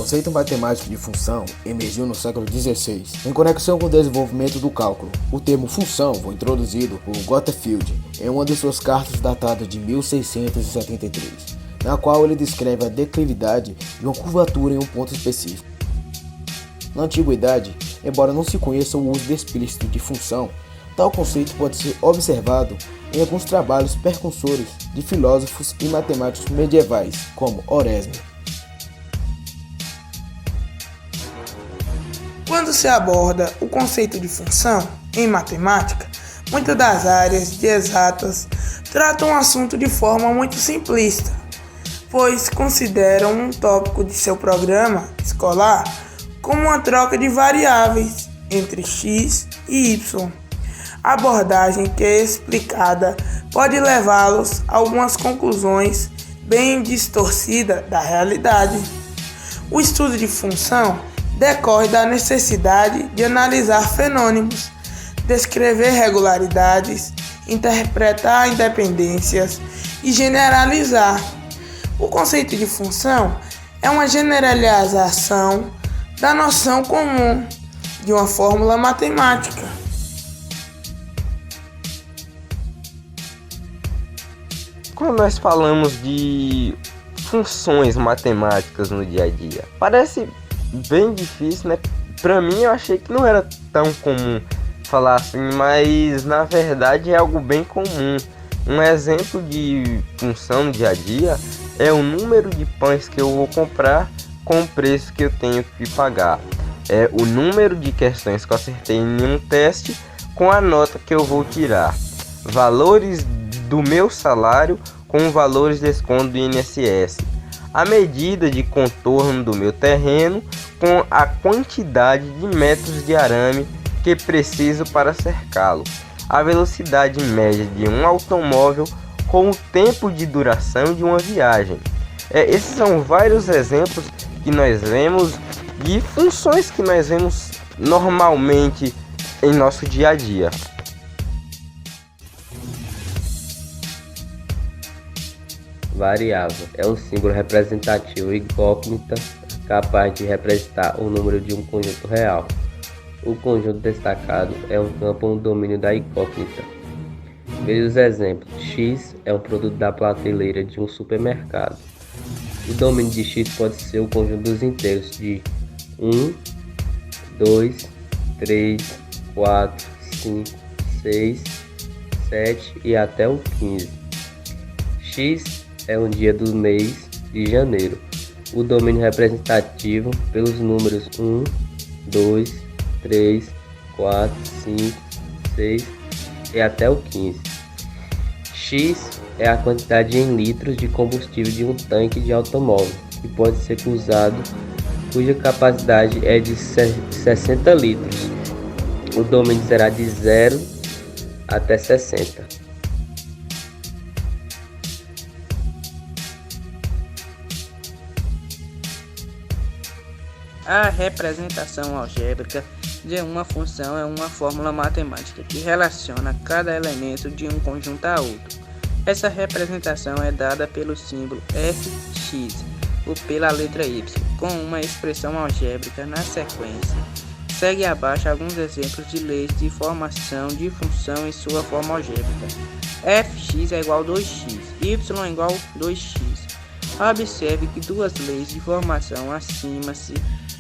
conceito matemático de função emergiu no século XVI, em conexão com o desenvolvimento do cálculo. O termo função foi introduzido por Gottfried em uma de suas cartas datada de 1673, na qual ele descreve a declividade de uma curvatura em um ponto específico. Na antiguidade, embora não se conheça o uso explícito de função, tal conceito pode ser observado em alguns trabalhos precursores de filósofos e matemáticos medievais, como Oresme. Quando se aborda o conceito de função em matemática, muitas das áreas de exatas tratam o assunto de forma muito simplista, pois consideram um tópico de seu programa escolar como uma troca de variáveis entre x e y. A abordagem que é explicada pode levá-los a algumas conclusões bem distorcidas da realidade. O estudo de função decorre da necessidade de analisar fenômenos, descrever regularidades, interpretar independências e generalizar. O conceito de função é uma generalização da noção comum de uma fórmula matemática. Quando nós falamos de funções matemáticas no dia a dia, parece bem difícil, né? Pra mim eu achei que não era tão comum falar assim, mas na verdade é algo bem comum. Um exemplo de função no dia a dia é o número de pães que eu vou comprar com o preço que eu tenho que pagar. É o número de questões que eu acertei em um teste com a nota que eu vou tirar. Valores do meu salário com valores de desconto do INSS. A medida de contorno do meu terreno com a quantidade de metros de arame que preciso para cercá-lo. A velocidade média de um automóvel com o tempo de duração de uma viagem. Esses são vários exemplos que nós vemos de funções que nós vemos normalmente em nosso dia a dia. Variável é um símbolo representativo incógnita capaz de representar o número de um conjunto real. O conjunto destacado é um campo ou um domínio da incógnita. Veja os exemplos. X é um produto da prateleira de um supermercado. O domínio de X pode ser o conjunto dos inteiros de 1, 2, 3, 4, 5, 6, 7 e até o 15. X é um dia do mês de janeiro. O domínio representativo pelos números 1, 2, 3, 4, 5, 6 e até o 15. X é a quantidade em litros de combustível de um tanque de automóvel que pode ser usado, cuja capacidade é de 60 litros. O domínio será de 0 até 60. A representação algébrica de uma função é uma fórmula matemática que relaciona cada elemento de um conjunto a outro. Essa representação é dada pelo símbolo fx ou pela letra y, com uma expressão algébrica na sequência. Segue abaixo alguns exemplos de leis de formação de função em sua forma algébrica. Fx é igual a 2x, y é igual a 2x. Observe que duas leis de formação acima se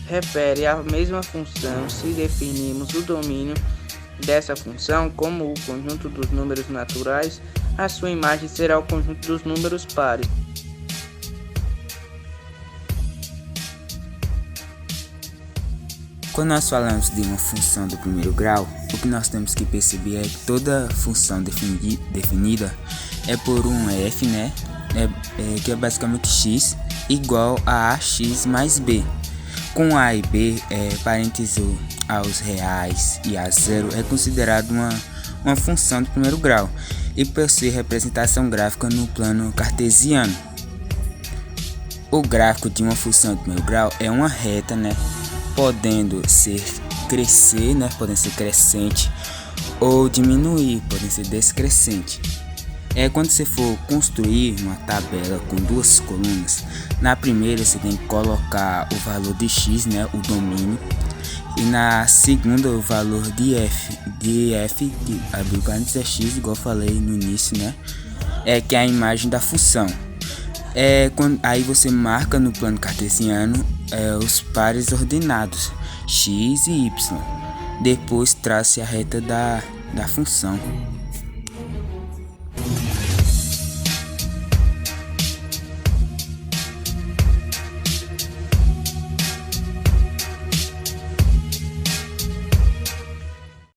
refere à mesma função se definirmos o domínio dessa função como o conjunto dos números naturais. A sua imagem será o conjunto dos números pares. Quando nós falamos de uma função do primeiro grau, o que nós temos que perceber é que toda função definida é por um f, né? Que é basicamente x igual a ax mais b. Com a e b, parênteses aos reais e a zero, é considerado uma função do primeiro grau e possui representação gráfica no plano cartesiano. O gráfico de uma função de primeiro grau é uma reta, né? Podendo ser crescer, né? Podendo ser crescente ou diminuir, podendo ser descrescente. Quando você for construir uma tabela com duas colunas, na primeira você tem que colocar o valor de x, né, o domínio, e na segunda o valor de f, que abriu parênteses é x, igual eu falei no início, né, que é a imagem da função. Aí você marca no plano cartesiano os pares ordenados x e y, depois trace a reta da função.